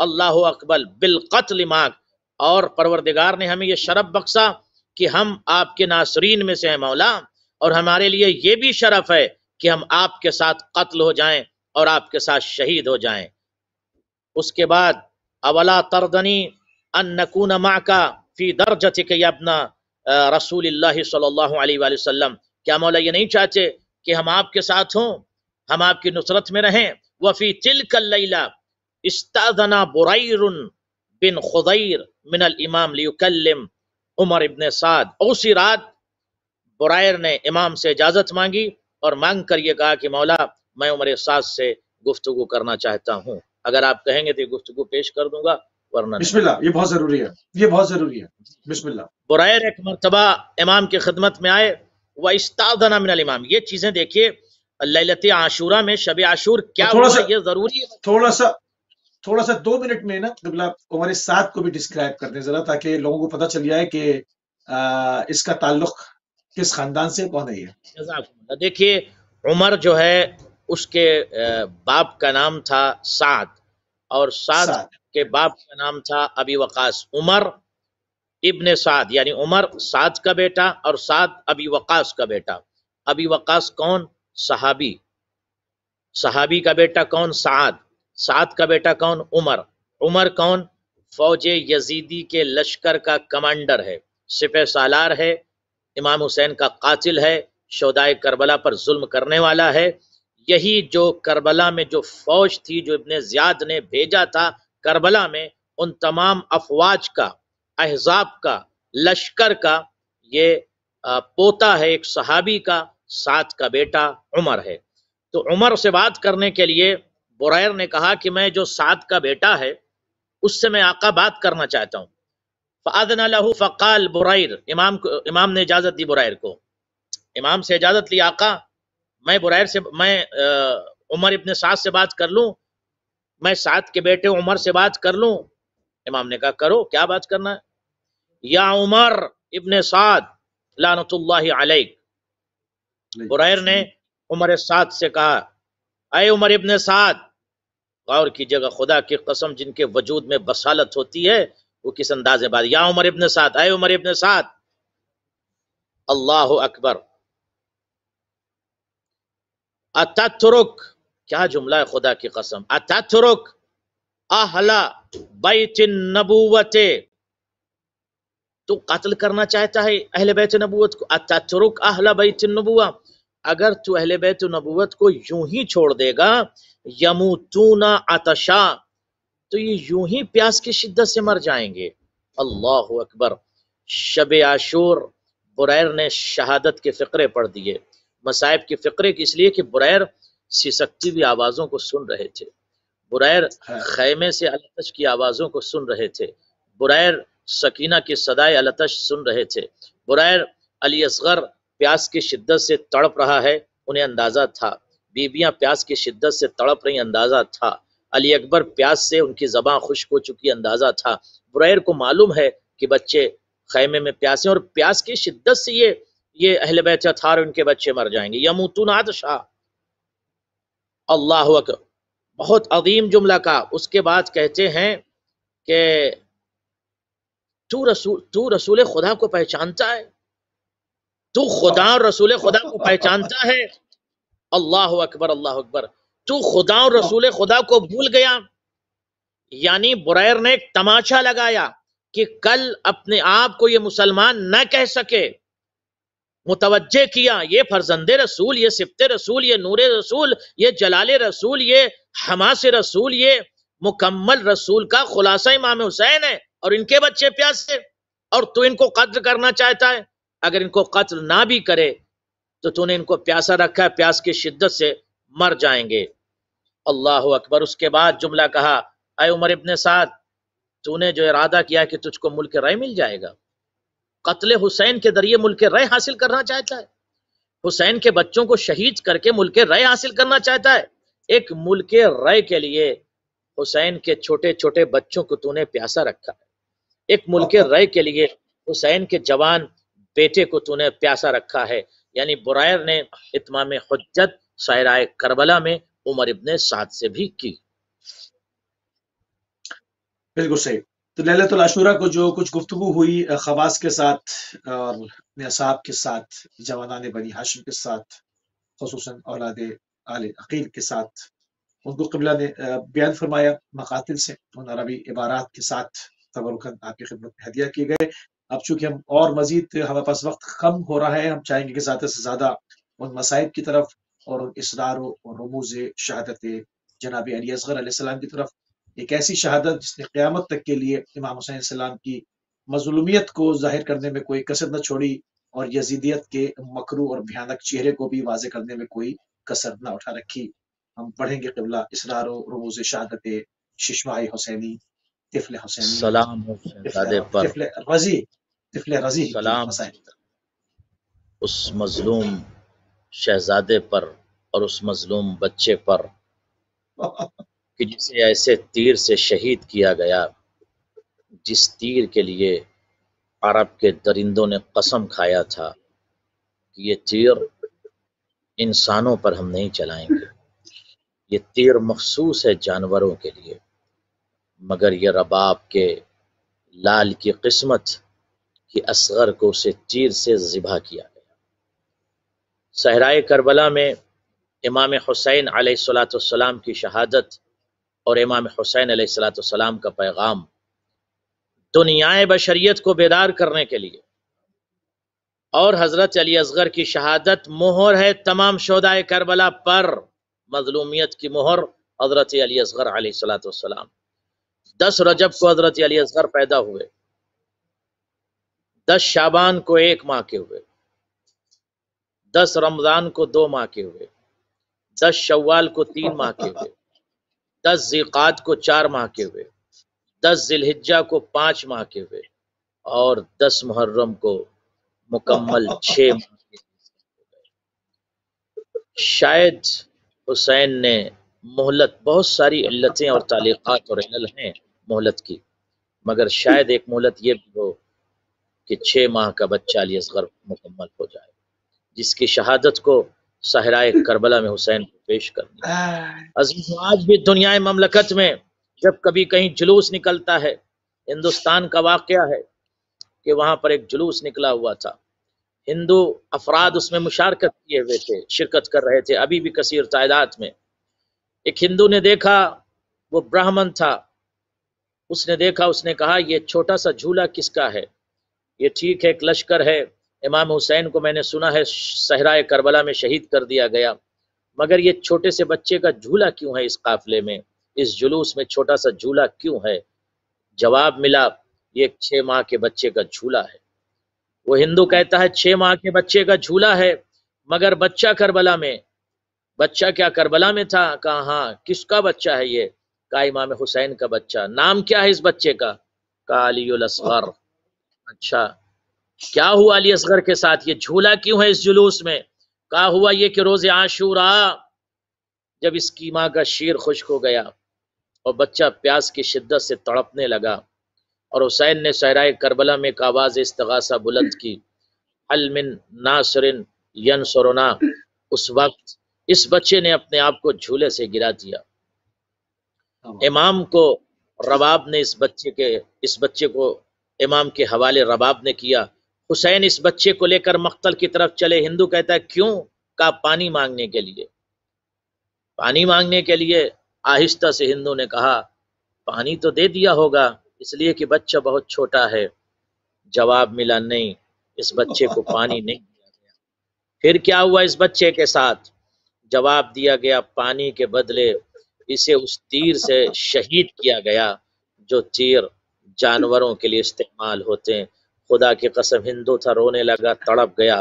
اللہ اکبر، بالقتل معک، اور پروردگار نے ہمیں یہ شرف بخشا کہ ہم آپ کے ناصرین میں سے ہیں مولا، اور ہمارے لیے یہ بھی شرف ہے کہ ہم آپ کے ساتھ قتل ہو جائیں اور آپ کے ساتھ شہید ہو جائیں۔ اس کے بعد اولا تردنی ان نکون معک فی درجتک یا ابن رسول اللہ صلی اللہ علیہ وآلہ وسلم، کیا مولا یہ نہیں چاہتے کہ ہم آپ کے ساتھ ہوں، ہم آپ کی نصرت میں رہیں؟ وفی تلک اللیلہ استاذنا بریر بن خضیر من الامام لیکلم عمر ابن سعد، اسی رات برائر نے امام سے اجازت مانگی اور مانگ کر یہ کہا کہ مولا میں عمر سعد سے گفتگو کرنا چاہتا ہوں، اگر آپ کہیں گے تو یہ گفتگو پیش کر دوں گا، ورنہ بسم اللہ، یہ بہت ضروری ہے، یہ بہت ضروری ہے، بسم اللہ۔ برائر ایک مرتبہ امام کی خدمت میں آئے، وَإِسْتَأْذَنَ مِنَ الْإِمَامِ، یہ چیزیں دیکھیے، لیلت عاشورہ میں شب عاشور کیا تھوڑا ہوا سا یہ ضروری ہے. تھوڑا سا 2 منٹ میں نا قبلہ عمر سعد کو بھی ڈسکرائب کر دیں ذرا، تاکہ لوگوں کو پتہ چل جائے کہ اس کا تعلق کس خاندان سے، کون ہے یہ. جزاکم اللہ. دیکھیے عمر جو ہے اس کے باپ کا نام تھا سعد، اور سعد سعد. کے باپ کا نام تھا ابی وقاص. عمر ابن سعد یعنی عمر سعد کا بیٹا اور سعد ابی وقاص کا بیٹا. ابی وقاص کون؟ صحابی. صحابی کا بیٹا کون؟ سعد. سعد کا بیٹا کون؟ عمر. عمر کون؟ فوج یزیدی کے لشکر کا کمانڈر ہے، سپہ سالار ہے، امام حسین کا قاتل ہے، شہدائے کربلا پر ظلم کرنے والا ہے. یہی جو کربلا میں جو فوج تھی جو ابن زیاد نے بھیجا تھا کربلا میں، ان تمام افواج کا، احزاب کا، لشکر کا یہ پوتا ہے، ایک صحابی کا، سعد کا بیٹا عمر ہے. تو عمر سے بات کرنے کے لیے بریر نے کہا کہ میں جو سعد کا بیٹا ہے اس سے میں آقا بات کرنا چاہتا ہوں. فَأَذْنَ لَهُ فَقَالْ بریر، امام نے اجازت دی بریر کو. امام سے اجازت لی، آقا میں بریر سے، میں عمر ابن سعد سے بات کر لوں، میں سعد کے بیٹے عمر سے بات کر لوں؟ امام نے کہا کرو، کیا بات کرنا ہے. یا عمر ابن سعد لعنت اللہ علیک. بریر نے عمر سعد سے کہا اے عمر ابن سعد، غور کیجئے گا خدا کی قسم جن کے وجود میں بصالت ہوتی ہے وہ کس انداز بات. یا عمر ابن سعد، اے عمر ابن سعد. اللہ اکبر. اتترک، کیا جملہ ہے خدا کی قسم. اتترک اہل بیت النبوت، تو قتل کرنا چاہتا ہے اہل بیت نبوت کو. اتترک اہل بیت النبوہ، اگر تو اہل بیت نبوت کو یوں ہی چھوڑ دے گا، یموتون عطشا، تو یہ یوں ہی پیاس کی شدت سے مر جائیں گے. اللہ اکبر. شب عاشور بریر نے شہادت کے فقرے پڑھ دیے، مصائب کے فقرے اس لیے کہ بریر سسکتی ہوئی آوازوں کو سن رہے تھے، بریر خیمے سے التش کی آوازوں کو سن رہے تھے، بریر سکینہ کی صدائے التش سن رہے تھے، بریر علی اصغر پیاس کی شدت سے تڑپ رہا ہے انہیں اندازہ تھا، بیویاں پیاس کی شدت سے تڑپ رہی اندازہ تھا، علی اکبر پیاس سے ان کی زباں خشک ہو چکی اندازہ تھا. بریر کو معلوم ہے کہ بچے خیمے میں پیاسے اور پیاس کی شدت سے یہ اہل بیت اطہار ان کے بچے مر جائیں گے. یموتون عطشا. اللہ اکبر. بہت عظیم جملہ کا. اس کے بعد کہتے ہیں کہ تو رسول خدا کو پہچانتا ہے، تو خدا اور رسول خدا کو پہچانتا ہے. اللہ اکبر، اللہ اکبر. تو خدا اور رسول خدا کو بھول گیا. یعنی بریر نے ایک تماشا لگایا کہ کل اپنے آپ کو یہ مسلمان نہ کہہ سکے، متوجہ کیا یہ فرزند رسول، یہ سبط رسول، یہ نور رسول، یہ جلال رسول، یہ حماس رسول، یہ مکمل رسول کا خلاصہ امام حسین ہے اور ان کے بچے پیاسے، اور تو ان کو قتل کرنا چاہتا ہے. اگر ان کو قتل نہ بھی کرے تو تو نے ان کو پیاسا رکھا ہے، پیاس کی شدت سے مر جائیں گے. اللہ اکبر. اس کے بعد جملہ کہا اے عمر ابن سعد، تو نے جو ارادہ کیا کہ تجھ کو ملک رائے مل جائے گا، قتل حسین کے ذریعے ملک رائے حاصل کرنا چاہتا ہے، حسین کے بچوں کو شہید کر کے ملک رائے حاصل کرنا چاہتا ہے. ایک ملک رائے کے لیے حسین کے چھوٹے چھوٹے بچوں کو تو نے پیاسا رکھا ہے، ایک ملک رائے کے لیے حسین کے جوان بیٹے کو تو نے پیاسا رکھا ہے. یعنی بریر نے اتمام حجت صحرائے کربلا میں عمر ابن سعد سے بھی کی. بالکل صحیح. تو لیلۃ العاشورہ کو جو کچھ گفتگو ہوئی خواص کے ساتھ اور اپنے اصحاب کے ساتھ، جوانان بنی ہاشم کے ساتھ، خصوصاً اولاد آل عقیل کے ساتھ، ان کو قبلہ نے بیان فرمایا مقاتل سے، ان عربی عبارات کے ساتھ تبرکاً آپ کی خدمت میں ہدیہ کیے گئے. اب چونکہ ہم اور مزید ہمارے پاس وقت کم ہو رہا ہے، ہم چاہیں گے کہ زیادہ سے زیادہ ان مصائب کی طرف اور ان اسرار و رموز شہادت جناب علی اصغر علیہ السلام کی طرف، ایک ایسی شہادت جس نے قیامت تک کے لیے امام حسین علیہ السلام کی مظلومیت کو ظاہر کرنے میں کوئی کسر نہ چھوڑی اور یزیدیت کے مکروہ اور بھیانک چہرے کو بھی واضح کرنے میں کوئی کسر نہ اٹھا رکھی. ہم پڑھیں گے قبلہ اسرار و رموز شہادت ششمائی حسینی، طفل حسینی، سلام ہو شہزادے پر، طفل رضی کی سلام مسائل. اس مظلوم شہزادے پر اور اس مظلوم بچے پر کہ جسے ایسے تیر سے شہید کیا گیا جس تیر کے لیے عرب کے درندوں نے قسم کھایا تھا کہ یہ تیر انسانوں پر ہم نہیں چلائیں گے، یہ تیر مخصوص ہے جانوروں کے لیے، مگر یہ رباب کے لال کی قسمت کہ اصغر کو اسے تیر سے ذبح کیا گیا۔ صحرائے کربلا میں امام حسین علیہ السلام کی شہادت اور امام حسین علیہ السلام کا پیغام دنیائے بشریت کو بیدار کرنے کے لیے، اور حضرت علی اصغر کی شہادت مہر ہے تمام شہدائے کربلا پر، مظلومیت کی مہر حضرت علی اصغر علیہ السلام۔ 10 رجب کو حضرت علی اصغر پیدا ہوئے، 10 شعبان کو 1 ماہ کے ہوئے، 10 رمضان کو 2 ماہ کے ہوئے، 10 شوال کو 3 ماہ کے ہوئے، 10 ذیقعد کو 4 ماہ کے ہوئے، 10 ذی الحجہ کو 5 ماہ کے ہوئے، اور 10 محرم کو مکمل 6 ماہ کے ہوئے۔ شاید حسین نے مہلت، بہت ساری علتیں اور تعلیقات اور علل ہیں مہلت کی، مگر شاید ایک مہلت یہ بھی ہو کہ 6 ماہ کا بچہ علی اصغر مکمل ہو جائے، جس کی شہادت کو صحرائے کربلا میں حسین کو پیش کرنی۔ عزیزو، آج بھی دنیا مملکت میں جب کبھی کہیں جلوس نکلتا ہے، ہندوستان کا واقعہ ہے کہ وہاں پر ایک جلوس نکلا ہوا تھا، ہندو افراد اس میں مشارکت کیے ہوئے تھے، شرکت کر رہے تھے، ابھی بھی کثیر تعداد میں۔ ایک ہندو نے دیکھا، وہ برہمن تھا، اس نے دیکھا، اس نے کہا یہ چھوٹا سا جھولا کس کا ہے؟ یہ ٹھیک ہے ایک لشکر ہے، امام حسین کو میں نے سنا ہے صحرائے کربلا میں شہید کر دیا گیا، مگر یہ چھوٹے سے بچے کا جھولا کیوں ہے اس قافلے میں، اس جلوس میں چھوٹا سا جھولا کیوں ہے؟ جواب ملا، یہ 6 ماہ کے بچے کا جھولا ہے۔ وہ ہندو کہتا ہے 6 ماہ کے بچے کا جھولا ہے، مگر بچہ کربلا میں، بچہ کیا کربلا میں تھا؟ کہا ہاں۔ کس کا بچہ ہے یہ؟ کہا امام حسین کا بچہ۔ نام کیا ہے اس بچے کا؟ کہا علی الاصغر۔ اچھا، کیا ہوا علی اصغر کے ساتھ؟ یہ جھولا کیوں ہے اس جلوس میں؟ کہا ہوا یہ کہ روز عاشوراء جب اس کی ماں کا شیر خشک ہو گیا اور بچہ پیاس کی شدت سے تڑپنے لگا، اور حسین نے صحرائے کربلا میں ایک آواز استغاثہ بلند کی، حل من ناصر ینصرنا، اس وقت اس بچے نے اپنے آپ کو جھولے سے گرا دیا۔ امام کو رباب نے اس بچے کو امام کے حوالے رباب نے کیا۔ حسین اس بچے کو لے کر مقتل کی طرف چلے۔ ہندو کہتا ہے کیوں؟ کہا پانی مانگنے کے لیے۔ پانی مانگنے کے لیے آہستہ سے ہندو نے کہا پانی تو دے دیا ہوگا، اس لیے کہ بچہ بہت چھوٹا ہے۔ جواب ملا نہیں، اس بچے کو پانی نہیں دیا گیا۔ پھر کیا ہوا اس بچے کے ساتھ؟ جواب دیا گیا پانی کے بدلے اسے اس تیر سے شہید کیا گیا جو تیر جانوروں کے لیے استعمال ہوتے ہیں۔ خدا کی قسم ہندو تھا، رونے لگا، تڑپ گیا،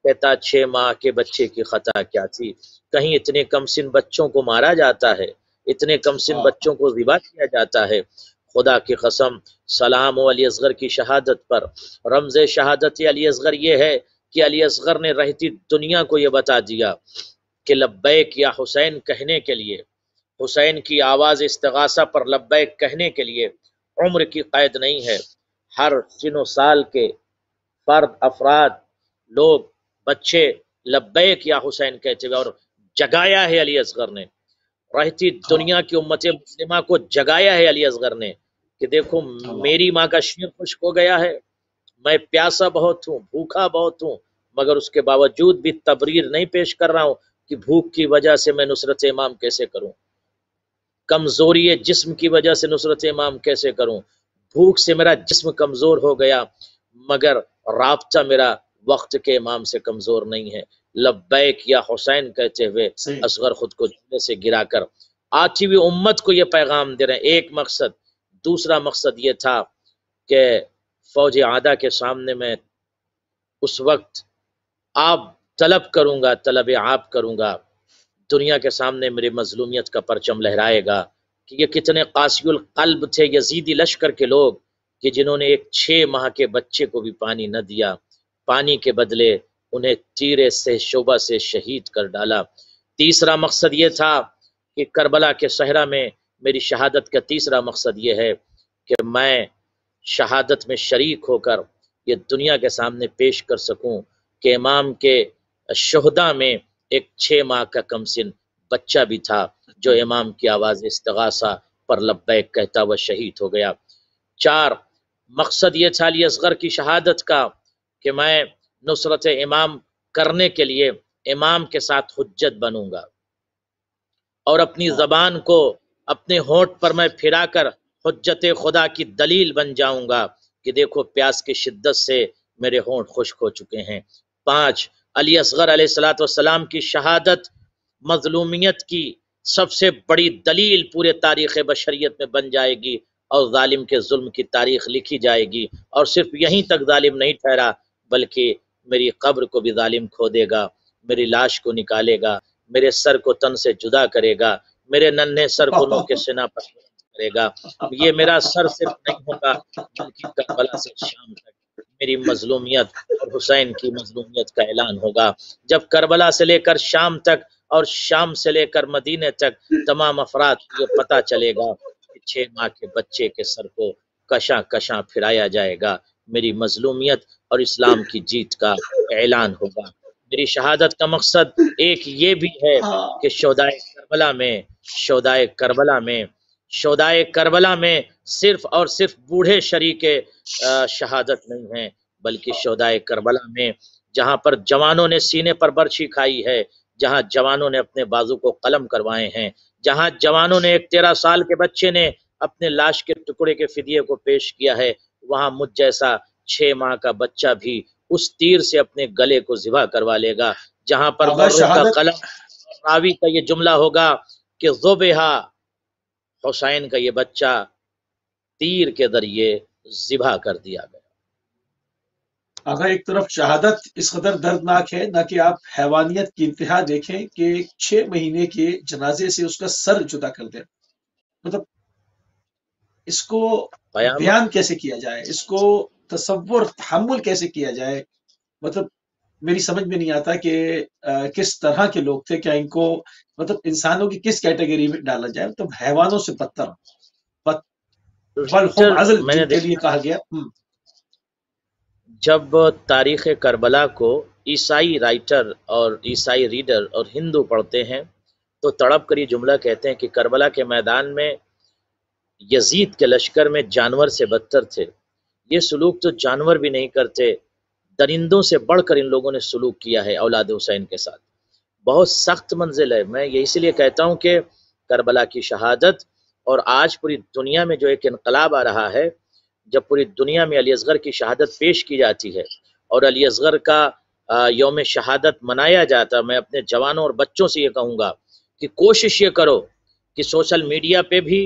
کہتا 6 ماہ کے بچے کی خطا کیا تھی؟ کہیں اتنے کم سن بچوں کو مارا جاتا ہے، اتنے کم سن بچوں کو ذبح کیا جاتا ہے؟ خدا کی قسم، سلام و علی اصغر کی شہادت پر۔ رمز شہادت علی اصغر یہ ہے کہ علی اصغر نے رہتی دنیا کو یہ بتا دیا کہ لبیک یا حسین کہنے کے لیے، حسین کی آواز استغاثہ پر لبیک کہنے کے لیے عمر کی قید نہیں ہے۔ ہر سن و سال کے فرد، افراد، لوگ، بچے لبیک یا حسین کہتے ہوئے، اور جگایا ہے علی اصغر نے، رہتی دنیا کی امت مسلمہ کو جگایا ہے علی اصغر نے کہ دیکھو میری ماں کا شیر خشک ہو گیا ہے، میں پیاسا بہت ہوں، بھوکا بہت ہوں، مگر اس کے باوجود بھی تبریر نہیں پیش کر رہا ہوں کہ بھوک کی وجہ سے میں نصرت امام کیسے کروں، کمزوری جسم کی وجہ سے نصرت امام کیسے کروں، بھوک سے میرا جسم کمزور ہو گیا، مگر رابطہ میرا وقت کے امام سے کمزور نہیں ہے۔ لبیک یا حسین کہتے ہوئے اصغر خود کو جھولے سے گرا کر آتی ہوئی امت کو یہ پیغام دے رہے ہیں۔ ایک مقصد، دوسرا مقصد یہ تھا کہ فوج عادہ کے سامنے میں اس وقت آپ طلب کروں گا، طلب آپ کروں گا، دنیا کے سامنے میری مظلومیت کا پرچم لہرائے گا کہ یہ کتنے قاسی القلب تھے یزیدی لشکر کے لوگ کہ جنہوں نے ایک 6 ماہ کے بچے کو بھی پانی نہ دیا، پانی کے بدلے انہیں تیرے سے شعبہ سے شہید کر ڈالا۔ تیسرا مقصد یہ تھا کہ کربلا کے صحرا میں میری شہادت کا تیسرا مقصد یہ ہے کہ میں شہادت میں شریک ہو کر یہ دنیا کے سامنے پیش کر سکوں کہ امام کے شہداء میں ایک 6 ماہ کا کم سن بچہ بھی تھا جو امام کی آواز استغاثہ پر لبیک کہتا ہوا شہید ہو گیا۔ 4 مقصد یہ تھا علی اصغر کی شہادت کا کہ میں نصرت امام کرنے کے لیے امام کے ساتھ حجت بنوں گا اور اپنی زبان کو اپنے ہونٹ پر میں پھرا کر حجت خدا کی دلیل بن جاؤں گا کہ دیکھو پیاس کی شدت سے میرے ہونٹ خشک ہو چکے ہیں۔ 5 علی اصغر علیہ السلام کی شہادت مظلومیت کی سب سے بڑی دلیل پورے تاریخ بشریت میں بن جائے گی اور ظالم کے ظلم کی تاریخ لکھی جائے گی، اور صرف یہیں تک ظالم نہیں ٹھہرا بلکہ میری قبر کو بھی ظالم کھو دے گا، میری لاش کو نکالے گا، میرے سر کو تن سے جدا کرے گا، میرے ننھے سر کو نو کے سنا پر کرے گا۔ یہ میرا سر صرف نہیں ہوگا بلکہ کربلا سے شام تک میری مظلومیت اور حسین کی مظلومیت کا اعلان ہوگا۔ جب کربلا سے لے کر شام تک اور شام سے لے کر مدینے تک تمام افراد کو یہ پتہ چلے گا کہ 6 ماہ کے بچے کے سر کو کشاں کشاں پھرایا جائے گا، میری مظلومیت اور اسلام کی جیت کا اعلان ہوگا۔ میری شہادت کا مقصد ایک یہ بھی ہے کہ شہدائے کربلا میں صرف اور صرف بوڑھے شریک شہادت نہیں ہیں، بلکہ شہدائے کربلا میں جہاں پر جوانوں نے سینے پر برچھی کھائی ہے، جہاں جوانوں نے اپنے بازو کو قلم کروائے ہیں، جہاں جوانوں نے ایک 13 سال کے بچے نے اپنے لاش کے ٹکڑے کے فدیے کو پیش کیا ہے، وہاں مجھ جیسا 6 ماہ کا بچہ بھی اس تیر سے اپنے گلے کو ذبح کروا لے گا، جہاں پر مروں کا قلم راوی کا یہ جملہ ہوگا کہ ذبحہ حسین کا یہ بچہ تیر کے ذریعے ذبح کر دیا گیا۔ اگر ایک طرف شہادت اس قدر دردناک ہے، نہ کہ آپ حیوانیت کی انتہا دیکھیں کہ 6 مہینے کے جنازے سے اس کا سر جدا کر دیں، مطلب اس کو بیان کیسے کیا جائے، اس کو تصور تحمل کیسے کیا جائے، مطلب میری سمجھ میں نہیں آتا کہ کس طرح کے لوگ تھے، کیا ان کو مطلب انسانوں کی کس کیٹیگری میں ڈالا جائے، مطلب حیوانوں سے بدتر بلہم عزل جن کے لیے کہا گیا۔ جب تاریخ کربلا کو عیسائی رائٹر اور عیسائی ریڈر اور ہندو پڑھتے ہیں تو تڑپ کر یہ جملہ کہتے ہیں کہ کربلا کے میدان میں یزید کے لشکر میں جانور سے بدتر تھے، یہ سلوک تو جانور بھی نہیں کرتے، درندوں سے بڑھ کر ان لوگوں نے سلوک کیا ہے اولاد حسین کے ساتھ۔ بہت سخت منزل ہے، میں یہ اسی لیے کہتا ہوں کہ کربلا کی شہادت اور آج پوری دنیا میں جو ایک انقلاب آ رہا ہے، جب پوری دنیا میں علی اصغر کی شہادت پیش کی جاتی ہے اور علی اصغر کا یوم شہادت منایا جاتا، میں اپنے جوانوں اور بچوں سے یہ کہوں گا کہ کوشش یہ کرو کہ سوشل میڈیا پہ بھی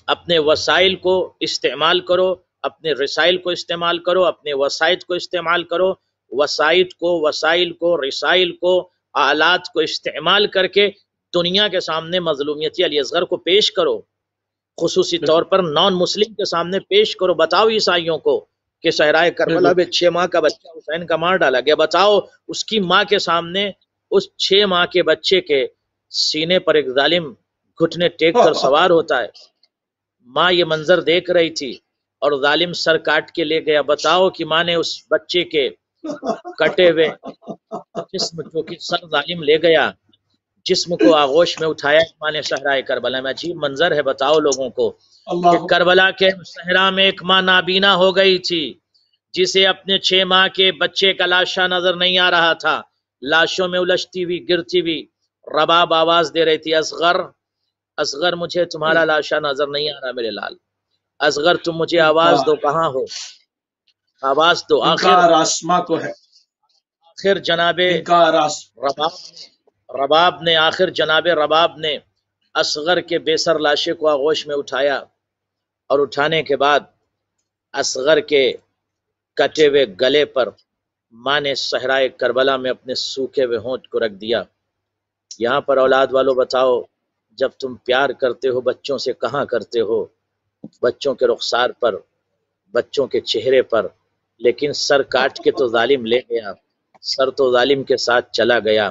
اپنے وسائل کو استعمال کرو، اپنے رسائل کو استعمال کرو، اپنے وسائل کو استعمال کرو، وسائل کو رسائل کو آلات کو استعمال کر کے دنیا کے سامنے مظلومیتی علی اصغر کو پیش کرو، خصوصی طور پر نان مسلم کے سامنے پیش کرو، بتاؤ عیسائیوں کو کہ صحرائے کربلا میں 6 ماہ کا بچہ حسین کا مار ڈالا گیا، بتاؤ اس کی ماں کے سامنے اس 6 ماہ کے بچے کے سینے پر ایک ظالم گھٹنے ٹیک کر سوار ہوتا ہے، ماں یہ منظر دیکھ رہی تھی اور ظالم سر کاٹ کے لے گیا، بتاؤ کہ ماں نے اس بچے کے کٹے ہوئے جسم جو کہ سر ظالم لے گیا، جسم کو آغوش میں اٹھایا ماں نے صحرائے کربلا میں۔ عجیب منظر ہے، بتاؤ لوگوں کو کہ کربلا کے صحرا میں ایک ماں نابینا ہو گئی تھی جسے اپنے 6 ماہ کے بچے کا لاشا نظر نہیں آ رہا تھا، لاشوں میں الجھتی ہوئی گرتی ہوئی رباب آواز دے رہی تھی، اصغر اصغر مجھے تمہارا لاشا نظر نہیں آ رہا میرے لال، اصغر تم مجھے آواز دو، کہاں ہو، آواز دو۔ آخر جناب رباب نے اصغر کے بے سر لاشے کو آغوش میں اٹھایا اور اٹھانے کے بعد اصغر کے کٹے ہوئے گلے پر ماں نے صحرائے کربلا میں اپنے سوکھے ہوئے ہونٹ کو رکھ دیا۔ یہاں پر اولاد والو بتاؤ، جب تم پیار کرتے ہو بچوں سے کہاں کرتے ہو، بچوں کے رخسار پر، بچوں کے چہرے پر، لیکن سر کاٹ کے تو ظالم لے گیا، سر تو ظالم کے ساتھ چلا گیا،